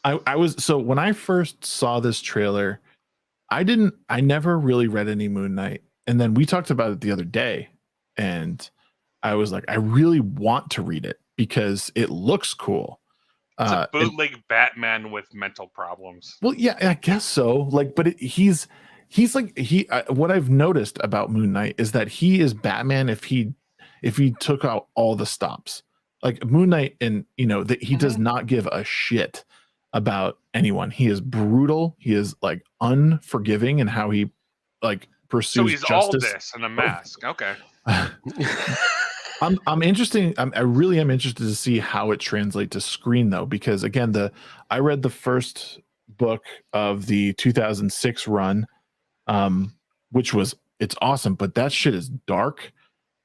I was so when I first saw this trailer, I never really read any Moon Knight. And then we talked about it the other day, and I was like, I really want to read it because it looks cool. It's a bootleg Batman with mental problems. Well, yeah, I guess so. Like, but he's like what I've noticed about Moon Knight is that he is Batman if he took out all the stops. Like Moon Knight, and that he does not give a shit about anyone. He is brutal. He is like unforgiving in how he like pursues So he's justice. all this in a mask. Okay. I'm interested. I really am interested to see how it translates to screen though, because again, I read the first book of the 2006 run, which it's awesome, but that shit is dark,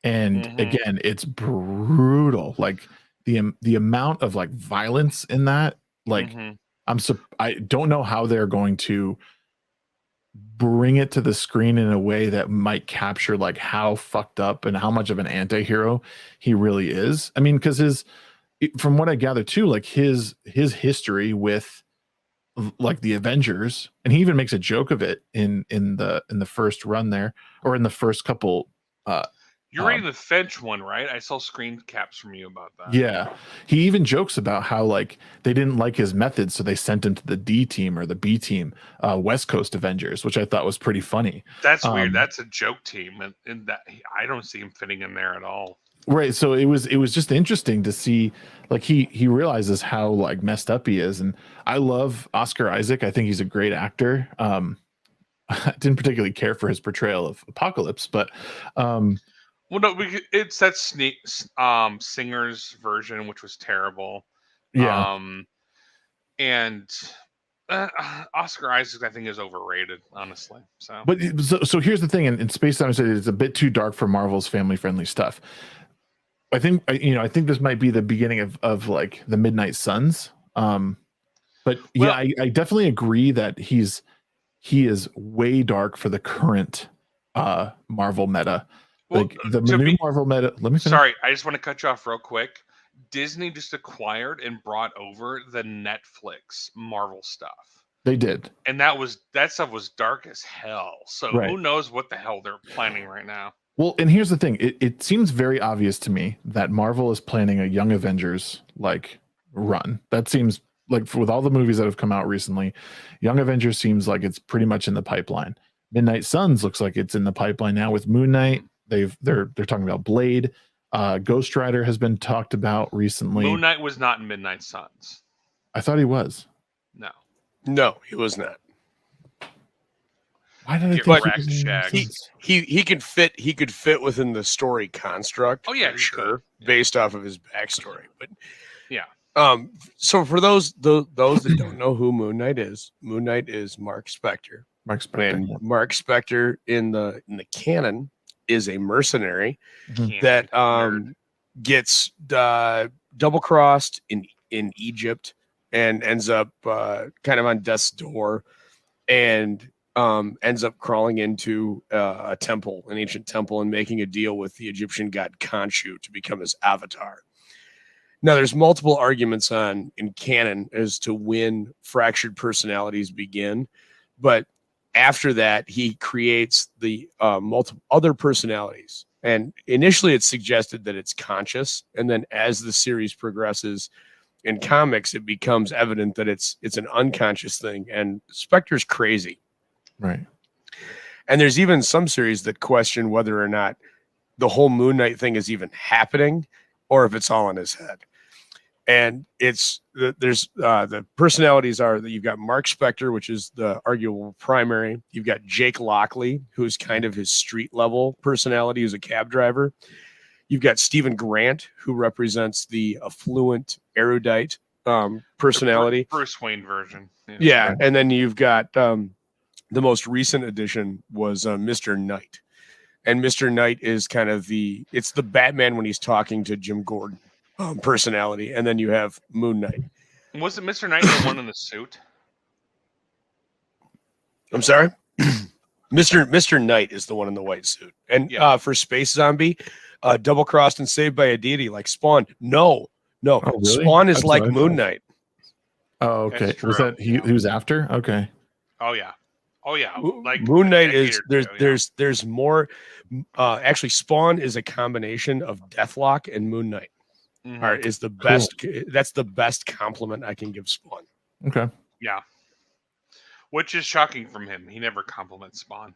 and again, it's brutal. Like the amount of like violence in that, like I don't know how they're going to bring it to the screen in a way that might capture like how fucked up and how much of an anti-hero he really is. I mean, because from what I gather too, like his history with like the Avengers, and he even makes a joke of it in the first run there, or in the first couple. You're reading the Finch one, right? I saw screen caps from you about that. Yeah, he even jokes about how like they didn't like his methods, so they sent him to the D team or the B team, West Coast Avengers, which I thought was pretty funny. That's weird. That's a joke team, and that I don't see him fitting in there at all. Right. So it was just interesting to see like he realizes how like messed up he is, and I love Oscar Isaac. I think he's a great actor. I didn't particularly care for his portrayal of Apocalypse, but well, no, it's that Singer's version, which was terrible. Yeah. And Oscar Isaac, I think, is overrated, honestly. So here's the thing, in Space Time, it's a bit too dark for Marvel's family-friendly stuff. I think this might be the beginning of like the Midnight Suns. But yeah, I definitely agree that he is way dark for the current Marvel meta. Like the new Marvel meta. Let me finish. Sorry, I just want to cut you off real quick. Disney just acquired and brought over the Netflix Marvel stuff. They did, and that stuff was dark as hell. So Who knows what the hell they're planning right now? Well, and here's the thing: it seems very obvious to me that Marvel is planning a Young Avengers like run. That seems like with all the movies that have come out recently, Young Avengers seems like it's pretty much in the pipeline. Midnight Suns looks like it's in the pipeline now with Moon Knight. They're talking about Blade. Ghost Rider has been talked about recently. Moon Knight was not in Midnight Suns. I thought he was. No, he was not. Why did he could fit? He could fit within the story construct. Oh yeah, sure, based off of his backstory. But yeah. So for those that don't know who Moon Knight is Marc Spector. And Marc Spector in the canon is a mercenary that gets double crossed in Egypt and ends up kind of on death's door, and ends up crawling into a temple, an ancient temple, and making a deal with the Egyptian god Khonshu to become his avatar. Now, there's multiple arguments in canon as to when fractured personalities begin, but after that, he creates the multiple other personalities. And initially, it's suggested that it's conscious, and then as the series progresses in comics, it becomes evident that it's an unconscious thing. And Spectre's crazy, right? And there's even some series that question whether or not the whole Moon Knight thing is even happening, or if it's all in his head. And the personalities are that you've got Marc Spector, which is the arguable primary. You've got Jake Lockley, who's kind of his street level personality, who's a cab driver. You've got Stephen Grant, who represents the affluent, erudite personality. The Bruce Wayne version. Yeah. And then you've got the most recent addition was Mr. Knight. And Mr. Knight is kind of it's the Batman when he's talking to Jim Gordon. Personality, and then you have Moon Knight. Was it Mr. Knight the one in the suit? I'm sorry, Mr. Knight is the one in the white suit, and for Space Zombie, double crossed and saved by a deity like Spawn. No, Oh, really? Spawn is like Moon Knight. Oh, okay. Was that he was after? Okay. Oh yeah. Like Moon Knight is there's more. Actually, Spawn is a combination of Deathlock and Moon Knight. Is the best. Cool. That's the best compliment I can give Spawn. Okay. Yeah. Which is shocking from him. He never compliments Spawn.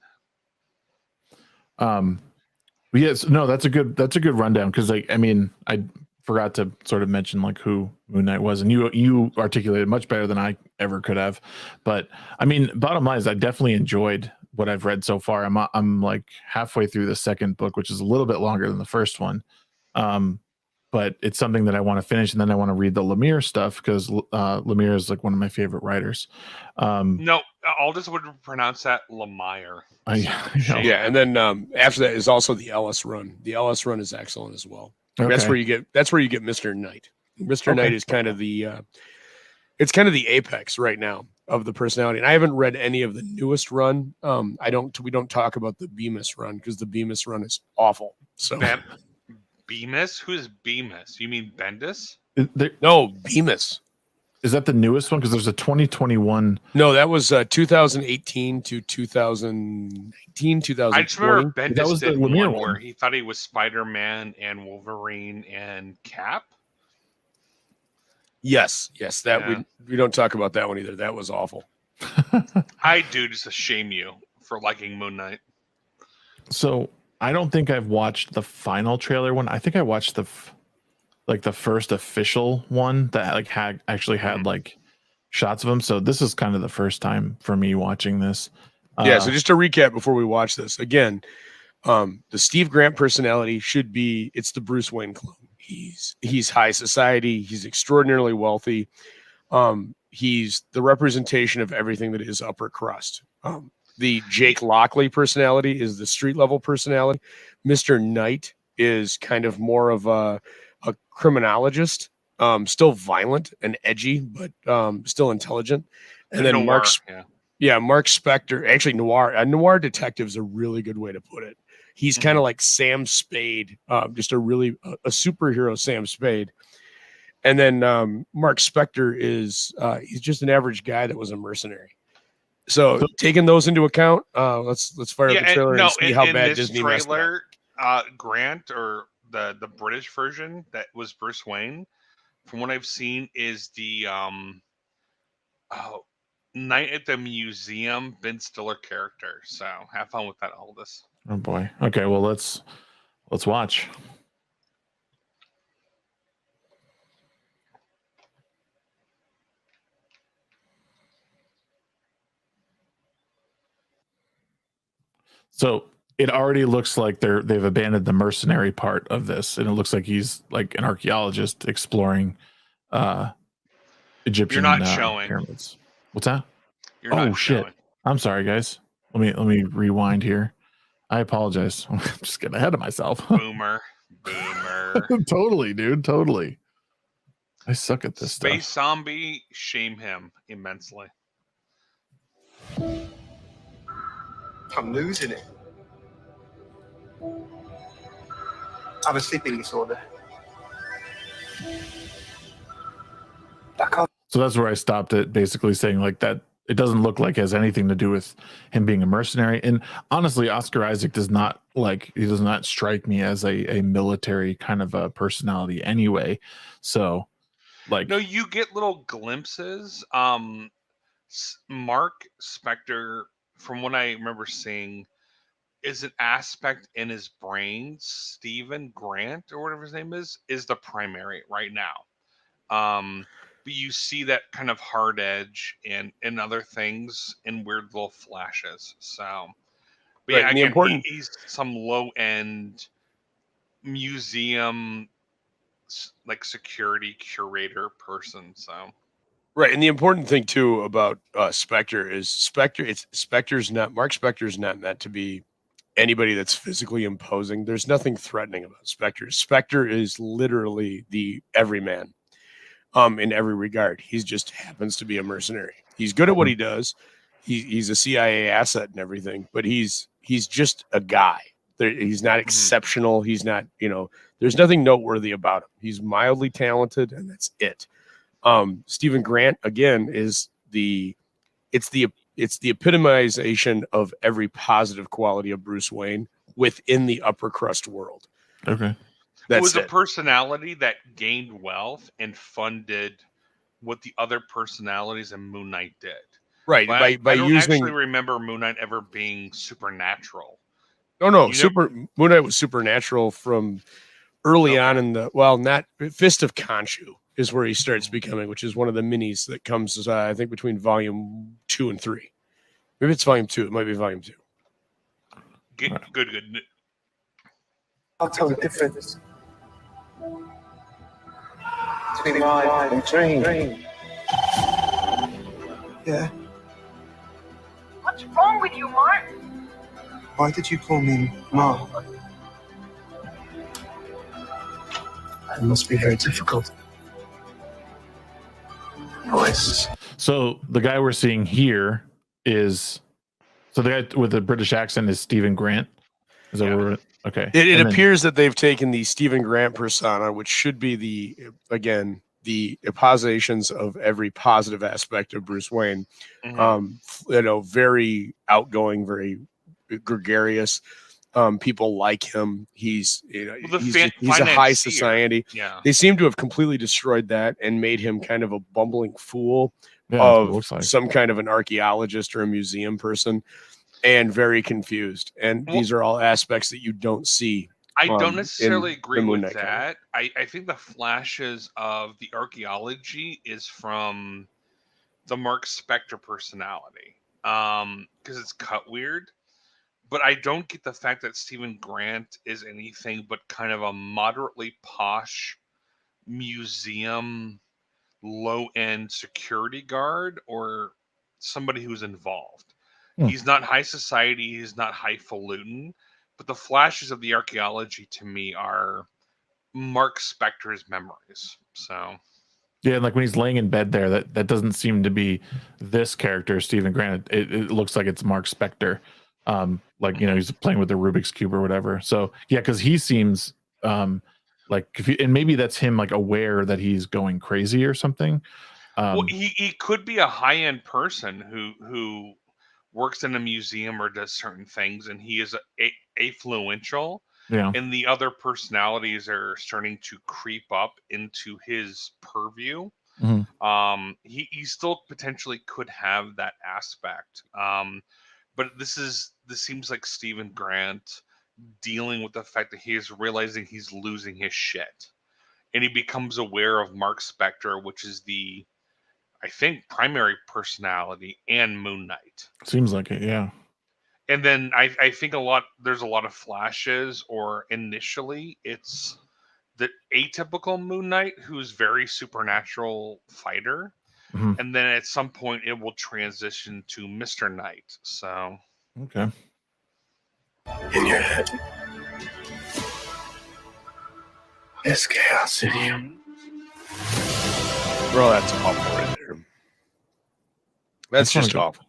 Yes, no, that's a good rundown, because like, I mean, I forgot to sort of mention like who Moon Knight was, and you articulated much better than I ever could have. But I mean, bottom line is I definitely enjoyed what I've read so far. I'm like halfway through the second book, which is a little bit longer than the first one. But it's something that I want to finish, and then I want to read the Lemire stuff, because Lemire is like one of my favorite writers. No, Aldous would pronounce that Lemire. Yeah, and then after that is also the Ellis run. The Ellis run is excellent as well. Okay. That's where you get Mr. Knight. Mr. Knight is kind of the it's kind of the apex right now of the personality. And I haven't read any of the newest run. We don't talk about the Bemis run, because the Bemis run is awful. So Bemis? Who's Bemis? You mean Bendis? No, Bemis. Is that the newest one? Because there's a 2021. No, that was 2018 to 2019, 2020. I just remember Bendis that was did the Lemire one where he thought he was Spider-Man and Wolverine and Cap. Yes. That we don't talk about that one either. That was awful. I do just to shame you for liking Moon Knight. So I don't think I've watched the final trailer one. I think I watched the first official one that like had like shots of him. So this is kind of the first time for me watching this. So just to recap before we watch this again, the Steve Grant personality should be, it's the Bruce Wayne clone. He's high society. He's extraordinarily wealthy. He's the representation of everything that is upper crust. The Jake Lockley personality is the street level personality. Mr. Knight is kind of more of a criminologist, still violent and edgy, but still intelligent. And then Marc Spector, actually noir. A noir detective is a really good way to put it. He's kind of like Sam Spade, just a superhero Sam Spade. And then Marc Spector is he's just an average guy that was a mercenary. So taking those into account, let's fire up the trailer and see how bad Disney messed up. Grant, or the British version that was Bruce Wayne, from what I've seen, is the Night at the Museum Ben Stiller character. So have fun with that, Aldous. Oh boy. Okay, well let's watch. So it already looks like they've abandoned the mercenary part of this, and it looks like he's like an archaeologist exploring Egyptian pyramids. What's that? You're not shit! showing. I'm sorry, guys. Let me rewind here. I apologize. I'm just getting ahead of myself. Boomer. Totally, dude. Totally. I suck at this Space stuff. Zombie, shame him immensely. I'm losing it. I have a sleeping disorder. So that's where I stopped it, basically saying like that it doesn't look like it has anything to do with him being a mercenary. And honestly, Oscar Isaac does not strike me as a military kind of a personality anyway. So like, no, you get little glimpses. Marc Spector, from what I remember seeing, is an aspect in his brain. Stephen Grant, or whatever his name is the primary right now. But you see that kind of hard edge and other things in weird little flashes. So, but right, yeah, again, he's some low end museum like security curator person. So. Right, and the important thing too about Spector is Marc Spector's not meant to be anybody that's physically imposing. There's nothing threatening about Spector. Spector is literally the everyman, in every regard. He just happens to be a mercenary. He's good at what he does. He's a CIA asset and everything, but he's just a guy. He's not exceptional. He's not, there's nothing noteworthy about him. He's mildly talented, and that's it. Stephen Grant again is the epitomization of every positive quality of Bruce Wayne within the upper crust world. Okay. It was a personality that gained wealth and funded what the other personalities in Moon Knight did. Right. But By I don't using, actually remember Moon Knight ever being supernatural. No. Moon Knight was supernatural from early on in the, not Fist of Khonshu is where he starts becoming, which is one of the minis that comes, I think, between volume 2 and 3. Maybe it's volume 2. It might be volume 2. Good. I'll tell the difference between life and dream. Yeah. What's wrong with you, Mark? Why did you call me Mark? It must be very difficult. Voice. So the guy we're seeing here is, so the guy with the British accent is Stephen Grant. Is that where we're, okay? It appears that they've taken the Stephen Grant persona, which should be the appositions of every positive aspect of Bruce Wayne. Very outgoing, very gregarious. People like him. He's a high society. Yeah. They seem to have completely destroyed that and made him kind of a bumbling fool of some kind of an archaeologist or a museum person, and very confused. And these are all aspects that you don't see. I don't necessarily agree with that. I think the flashes of the archaeology is from the Marc Spector personality, because it's cut weird. But I don't get the fact that Stephen Grant is anything but kind of a moderately posh museum, low-end security guard or somebody who's involved. He's not high society. He's not highfalutin. But the flashes of the archaeology to me are Marc Spector's memories. So, yeah, like when he's laying in bed there, that doesn't seem to be this character, Stephen Grant. It looks like it's Marc Spector. He's playing with the Rubik's Cube or whatever. So yeah, because he seems and maybe that's him like aware that he's going crazy or something. He could be a high-end person who works in a museum or does certain things, and he is affluential. Yeah. And the other personalities are starting to creep up into his purview. Mm-hmm. He still potentially could have that aspect. But this seems like Stephen Grant dealing with the fact that he is realizing he's losing his shit. And he becomes aware of Marc Spector, which is the, I think, primary personality, and Moon Knight. Seems like it, yeah. And then I think there's a lot of flashes, or initially it's the atypical Moon Knight who's very supernatural fighter. Mm-hmm. And then at some point it will transition to Mr. Knight. So okay. In your head. There's chaos in you. Bro, that's awful right there. That's just awful.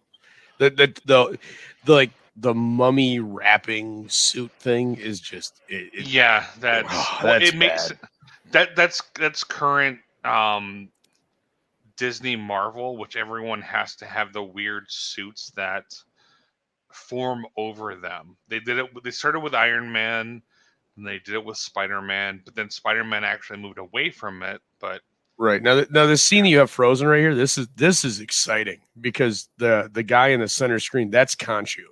The mummy wrapping suit thing is just it makes that's current Disney Marvel, which everyone has to have the weird suits that form over them. They started with Iron Man, and they did it with Spider-Man, but then Spider-Man actually moved away from it. But right now the scene that you have frozen right here, this is exciting because the guy in the center screen, that's Khonshu.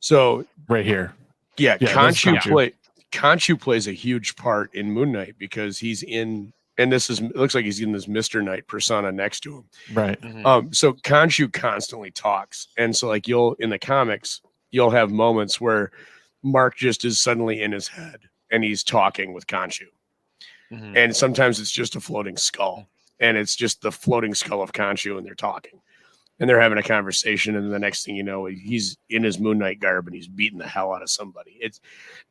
So right here, Khonshu plays a huge part in Moon Knight because he's in. And it looks like he's in this Mr. Knight persona next to him. Right. Mm-hmm. So Khonshu constantly talks. And so like in the comics, you'll have moments where Mark just is suddenly in his head and he's talking with Khonshu. Mm-hmm. And sometimes it's just a floating skull. And it's just the floating skull of Khonshu and they're talking. And they're having a conversation, and the next thing you know, he's in his Moon Knight garb and he's beating the hell out of somebody.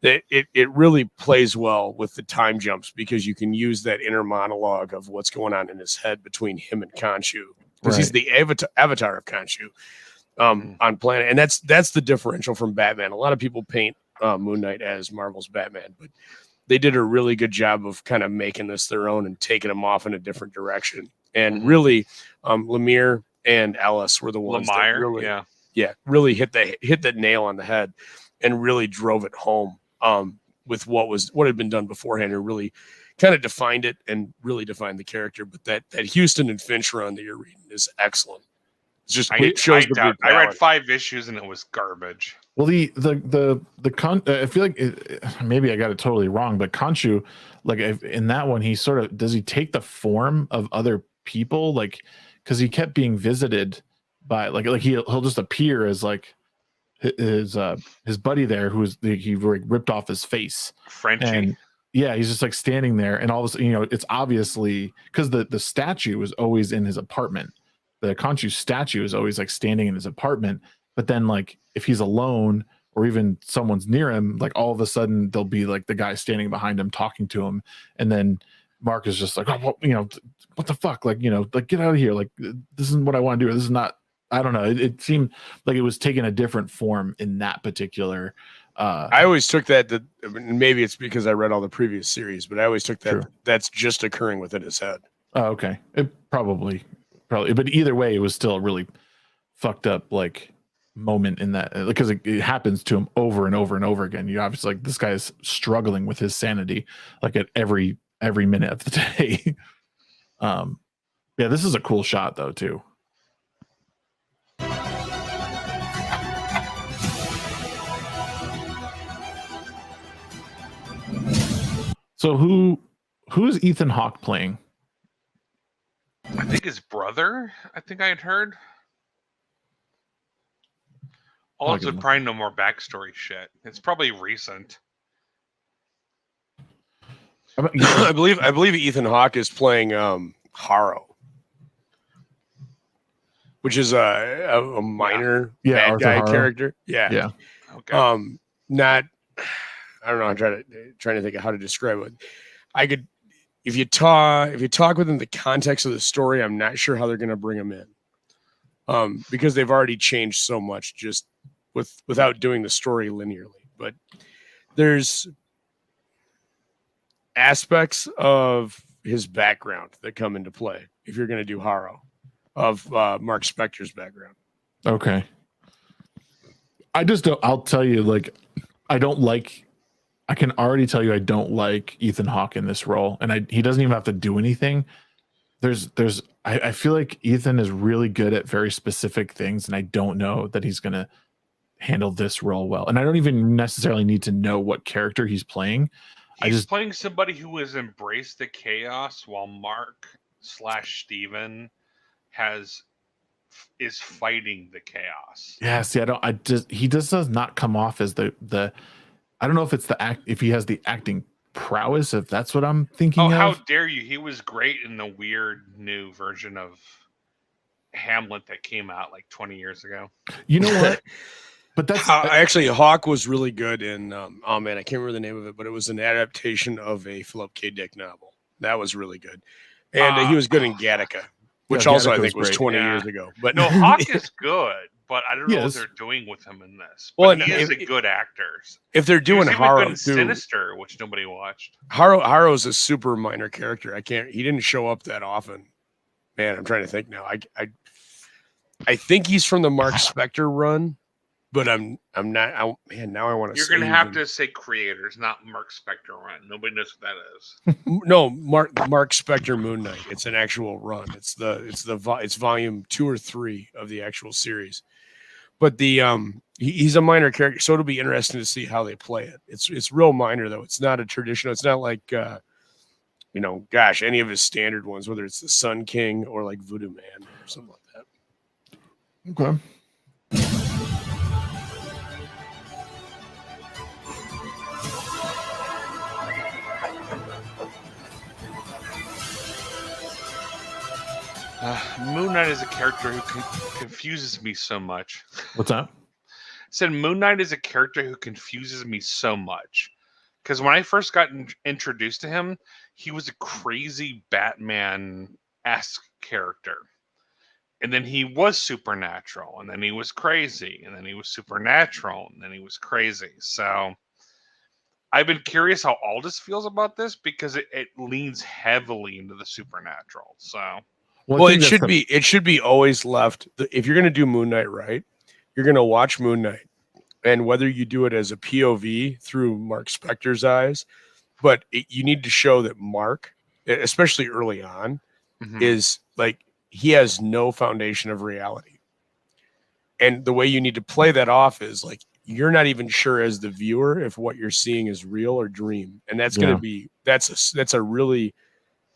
It really plays well with the time jumps because you can use that inner monologue of what's going on in his head between him and Khonshu, because he's the avatar of Khonshu on planet, and that's the differential from Batman. A lot of people paint Moon Knight as Marvel's Batman, but they did a really good job of kind of making this their own and taking him off in a different direction. And really, Lemire and Ellis were the ones that really hit the nail on the head and really drove it home with what had been done beforehand, and really kind of defined it and really defined the character. But that Houston and Finch run that you're reading is excellent. It's just it shows the brutality. I read 5 issues and it was garbage. Well, I feel like maybe I got it totally wrong, but Khonshu, like in that one, he sort of does he take the form of other people, like because he kept being visited by like he'll just appear as like his buddy there who's he ripped off his face, Frenchie. And yeah, he's just like standing there, and all of a sudden, it's obviously because the statue is always in his apartment. The Khonshu statue is always like standing in his apartment, but then like if he's alone or even someone's near him, like all of a sudden there'll be like the guy standing behind him talking to him, and then Mark is just like, oh, well, what the fuck, like like get out of here, like this isn't what I want to do. This is not. I don't know. It seemed like it was taking a different form in that particular. I always took that. Maybe it's because I read all the previous series, but I always took that that's just occurring within his head. Oh, okay. It probably, but either way, it was still a really fucked up like moment in that because it happens to him over and over and over again. You obviously like this guy is struggling with his sanity like at every minute of the day. Yeah, this is a cool shot though too. So who's Ethan Hawke playing? I think his brother. I think I had heard. Also, probably no more backstory shit. It's probably recent. I believe Ethan Hawke is playing Harrow, which is a minor bad guy character. Yeah. Okay. Not. I don't know. I'm trying to think of how to describe it. I could, if you talk within the context of the story, I'm not sure how they're going to bring him in, because they've already changed so much just without doing the story linearly. But there's aspects of his background that come into play if you're going to do Harrow, of Marc Spector's background. Okay. I just don't. I'll tell you, like, I can already tell you I don't like Ethan Hawke in this role, and he doesn't even have to do anything. I feel like Ethan is really good at very specific things, and I don't know that he's gonna handle this role well. And I don't even necessarily need to know what character he's playing. He's playing somebody who has embraced the chaos, while Mark/Steven is fighting the chaos. Yeah, see, he just does not come off as the I don't know if it's if he has the acting prowess, if that's what I'm thinking of. How dare you? He was great in the weird new version of Hamlet that came out like 20 years ago. You know what? But that's actually Hawke was really good in oh man, I can't remember the name of it, but it was an adaptation of a Philip K. Dick novel. That was really good. And he was good in Gattaca, which also I think was 20 years ago. But no, Hawke is good. But I don't know what they're doing with him in this. But he is a good actor. If they're doing Harrow, Sinister, which nobody watched. Harrow's a super minor character. He didn't show up that often. Man, I'm trying to think now. I think he's from the Marc Spector run, but I'm not. Now I want to. You're going to have to say creators, not Marc Spector run. Nobody knows what that is. No, Marc Spector Moon Knight. It's an actual run. It's volume 2 or 3 of the actual series. But he's a minor character, so it'll be interesting to see how they play it. It's real minor though. It's not a traditional. It's not like any of his standard ones, whether it's the Sun King or like Voodoo Man or something like that. Okay. Moon Knight is a character who confuses me so much. What's that? Said Moon Knight is a character who confuses me so much. Because when I first got introduced to him, he was a crazy Batman-esque character. And then he was supernatural, and then he was crazy, and then he was supernatural, and then he was crazy. So I've been curious how Aldous feels about this, because it leans heavily into the supernatural. So Well, it should be always left. If you're going to do Moon Knight right, you're going to watch Moon Knight, and whether you do it as a POV through Marc Spector's eyes, but you need to show that Mark, especially early on, is like he has no foundation of reality, and the way you need to play that off is like you're not even sure as the viewer if what you're seeing is real or dream, and that's going to be that's a really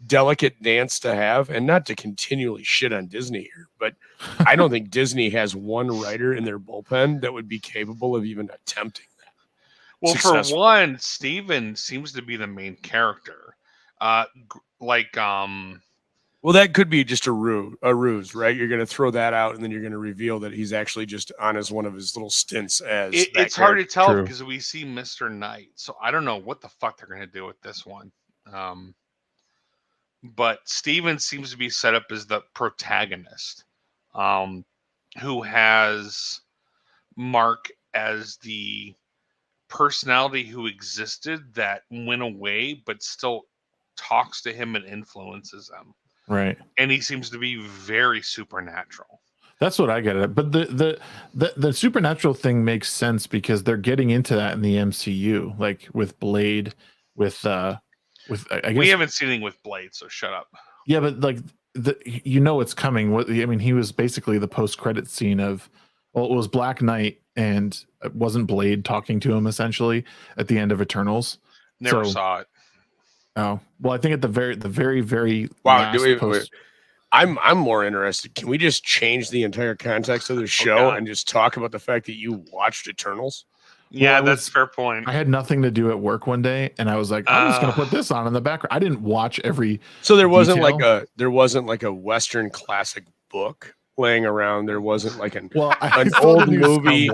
delicate dance to have, and not to continually shit on Disney here, but I don't think Disney has one writer in their bullpen that would be capable of even attempting that. Well, for one, Steven seems to be the main character. Well, that could be just a ruse, right? You're going to throw that out, and then you're going to reveal that he's actually just on as one of his little stints as. It's hard to tell because we see Mr. Knight, so I don't know what the fuck they're going to do with this one. But Steven seems to be set up as the protagonist, who has Mark as the personality who existed that went away, but still talks to him and influences him. Right. And he seems to be very supernatural. That's what I get at. But the supernatural thing makes sense because they're getting into that in the MCU, like with Blade, with I guess we haven't seen anything with Blade, so shut up. Yeah, but like it's coming. I mean, he was basically the post-credit scene of, well, it was Black Knight, and it wasn't Blade talking to him essentially at the end of Eternals. Never saw it. Oh well, I think at the very wow. I'm more interested. Can we just change the entire context of the show and just talk about the fact that you watched Eternals? Yeah, that's a fair point. I had nothing to do at work one day, and I was like, I'm just gonna put this on in the background. I didn't watch every. So there wasn't like a Western classic book laying around. There wasn't like an old movie,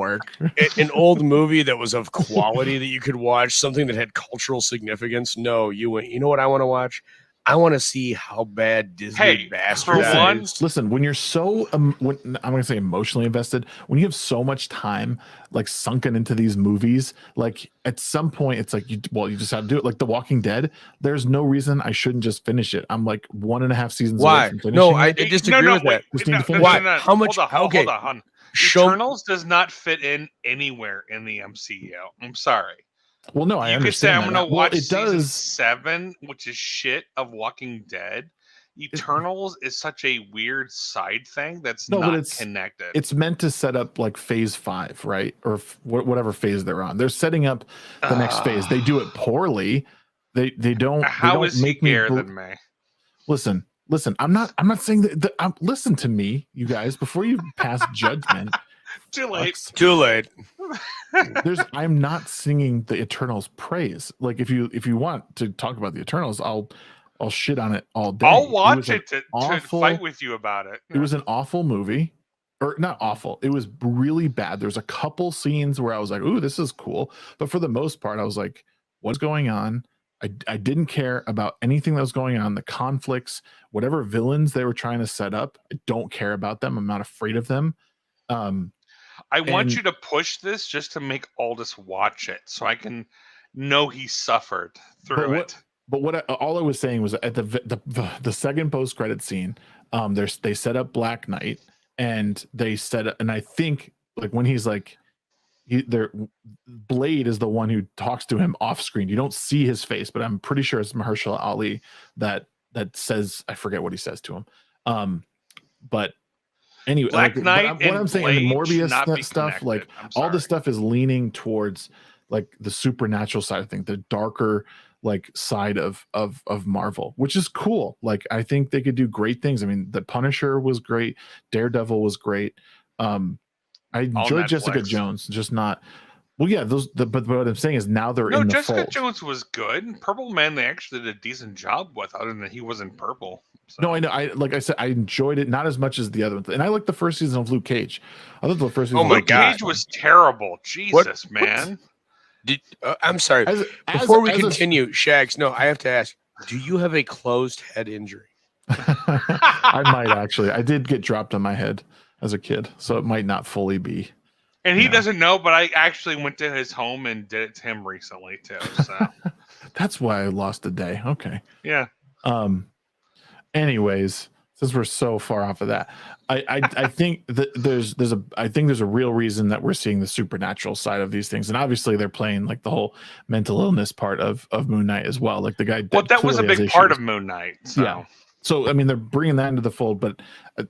an old movie that was of quality that you could watch, something that had cultural significance. No, you went. You know what I want to watch? I want to see how bad Disney bastardized. Listen, when you're so, I'm going to say emotionally invested, when you have so much time like sunken into these movies, like at some point it's like, you just have to do it. Like The Walking Dead, there's no reason I shouldn't just finish it. I'm like 1.5 seasons away from finishing. No, I disagree with that. Why? How much? Hold on. Eternals does not fit in anywhere in the MCU. I'm sorry. Well, no, I understand. I'm going to watch season 7, which is shit, of Walking Dead. Eternals is such a weird side thing that's not connected. It's meant to set up like phase 5, right? Or whatever phase they're on. They're setting up the next phase. They do it poorly. They don't. How is he gayer than me? Listen. I'm not saying that. Listen to me, you guys, before you pass judgment. Too late. I'm not singing the Eternals praise. Like if you want to talk about the Eternals, I'll shit on it all day. I'll watch it to fight with you about it. It was an awful movie. Or not awful. It was really bad. There's a couple scenes where I was like, ooh, this is cool. But for the most part, I was like, what's going on? I didn't care about anything that was going on. The conflicts, whatever villains they were trying to set up, I don't care about them. I'm not afraid of them. I want you to push this just to make Aldous watch it so I can know he suffered through it. But all I was saying was at the second post-credit scene, they set up Black Knight, and I think like when he's like, Blade is the one who talks to him off screen. You don't see his face, but I'm pretty sure it's Mahershala Ali that says, I forget what he says to him. But anyway, Black Knight what I'm saying, in the Morbius stuff, like all this stuff is leaning towards like the supernatural side of things, the darker like side of Marvel, which is cool. Like I think they could do great things. I mean, the Punisher was great, Daredevil was great. I enjoyed Jessica Jones, just not. Well, yeah, but what I'm saying is now they're in the Jessica fold. Jones was good. Purple Man, they actually did a decent job with, other than he wasn't purple. So. No, I know. Like I said, I enjoyed it not as much as the other ones, and I liked the first season of Luke Cage. I thought the first season. Oh my God, Cage was terrible. Jesus, man. I'm sorry. Before we continue, Shags, no, I have to ask: do you have a closed head injury? I might actually. I did get dropped on my head as a kid, so it might not fully be. And he doesn't know, but I actually went to his home and did it to him recently too. So that's why I lost a day. Okay. Yeah. Anyways, since we're so far off of that, I think that there's a real reason that we're seeing the supernatural side of these things, and obviously they're playing like the whole mental illness part of Moon Knight as well. Like the guy, Well, that was a clearly big has part issues. of Moon Knight. So. Yeah. So I mean, they're bringing that into the fold, but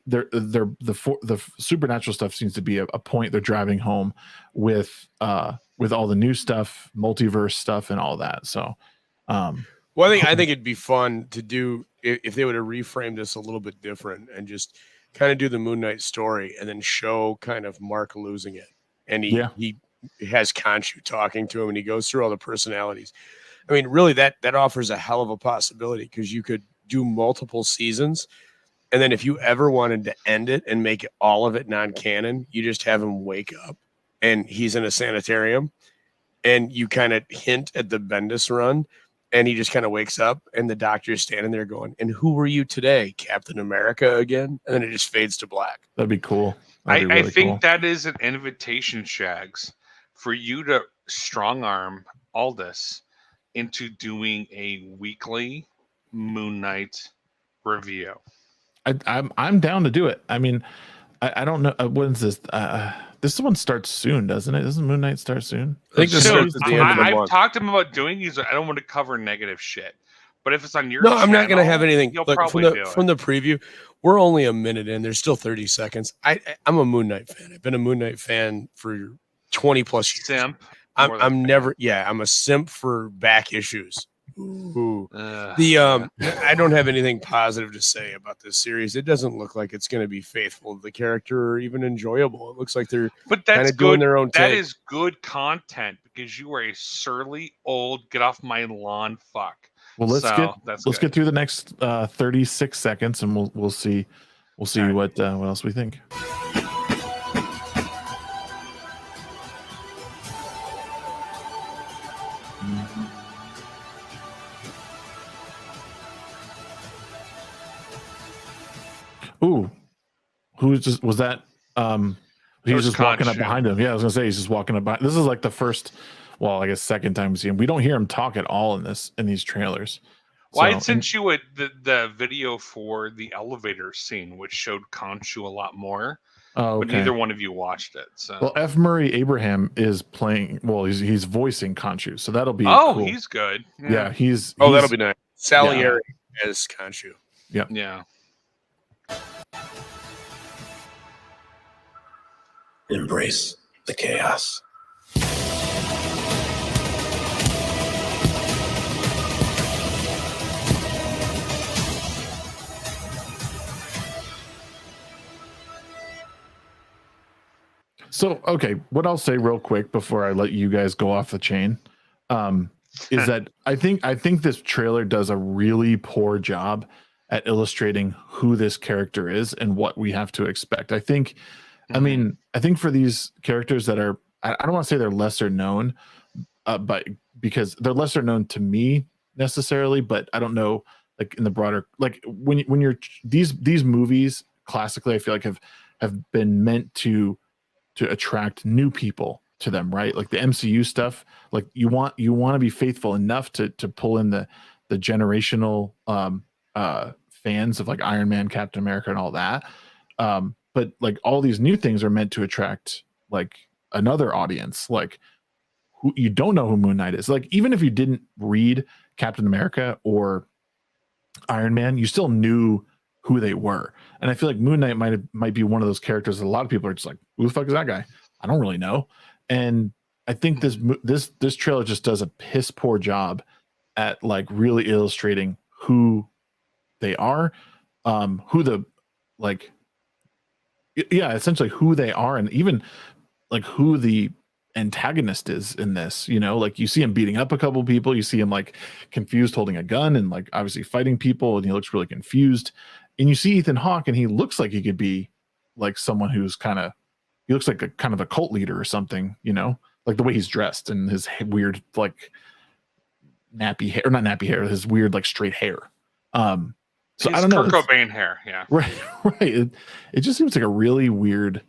the supernatural stuff seems to be a point they're driving home with all the new stuff, multiverse stuff, and all that. So, well, I think it'd be fun to do if they would have reframed this a little bit different and just kind of do the Moon Knight story and then show kind of Mark losing it, and he has Khonshu talking to him, and he goes through all the personalities. I mean, really, that offers a hell of a possibility because you could do multiple seasons, and then if you ever wanted to end it and make all of it non-canon, you just have him wake up and he's in a sanitarium, and you kind of hint at the Bendis run, and he just kind of wakes up and the doctor's standing there going, "And who were you today, Captain America again?" And then it just fades to black. That'd be cool. I think that is an invitation, Shags, for you to strong arm Aldous into doing a weekly Moon Knight review. I'm down to do it. I mean, I don't know when's this. This one starts soon, doesn't it? Doesn't Moon Knight start soon? I think this starts at the end of the month. I've talked to him about doing these. I don't want to cover negative shit, but if it's on your I'm not going to have anything. You'll Look, probably from the preview, we're only a minute in. There's still 30 seconds. I'm a Moon Knight fan. I've been a Moon Knight fan for 20 plus years. Simp. I'm never. Yeah, I'm a simp for back issues. Ooh. I don't have anything positive to say about this series. It doesn't look like it's going to be faithful to the character or even enjoyable. It looks like they're kind of doing their own That take. is good content because you are a surly old get off my lawn fuck. Well, let's get through the next 36 seconds, and we'll see what else we think. Ooh, was that? He was just walking up behind him. Yeah, I was gonna say he's just walking up behind. This is like the first, well, I guess second time we see him. We don't hear him talk at all in these trailers. Well, I sent you the video for the elevator scene, which showed Khonshu a lot more. Oh, okay. But neither one of you watched it. So. Well, F. Murray Abraham is playing. Well, he's voicing Khonshu, so that'll be. Oh, cool. He's good. Yeah, he's. That'll be nice. Salieri as Khonshu. Yep. Yeah. Embrace the chaos. So, okay, what I'll say real quick before I let you guys go off the chain is that I think this trailer does a really poor job at illustrating who this character is and what we have to expect. I think for these characters that are, I don't want to say they're lesser known, but because they're lesser known to me necessarily, but I don't know, like in the broader, like when you're these movies classically, I feel like have been meant to attract new people to them, right? Like the MCU stuff, like you want to be faithful enough to pull in the generational fans of like Iron Man, Captain America, and all that. But like all these new things are meant to attract like another audience, like who you don't know who Moon Knight is. Like even if you didn't read Captain America or Iron Man, you still knew who they were. And I feel like Moon Knight might be one of those characters that a lot of people are just like, who the fuck is that guy? I don't really know. And I think this trailer just does a piss poor job at like really illustrating who they are, essentially who they are, and even like who the antagonist is in this. You know, like you see him beating up a couple people, you see him like confused holding a gun and like obviously fighting people, and he looks really confused. And you see Ethan Hawke, and he looks like he could be like someone who's he looks like a kind of a cult leader or something, you know, like the way he's dressed and his weird like nappy hair, or not nappy hair, his weird like straight hair. So I don't know. Kurt Cobain hair, yeah. Right. It just seems like a really weird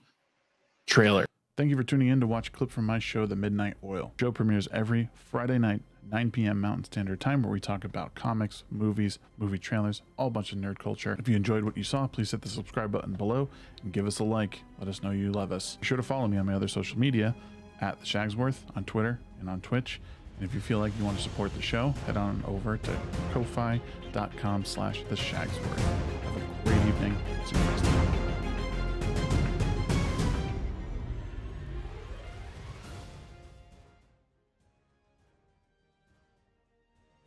trailer. Thank you for tuning in to watch a clip from my show, The Midnight Oil. The show premieres every Friday night, 9 p.m. Mountain Standard Time, where we talk about comics, movies, movie trailers, all bunch of nerd culture. If you enjoyed what you saw, please hit the subscribe button below and give us a like. Let us know you love us. Be sure to follow me on my other social media at the Shagsworth on Twitter and on Twitch. And if you feel like you want to support the show, head on over to ko-fi.com/theshagsworth. Have a great evening. See you next time.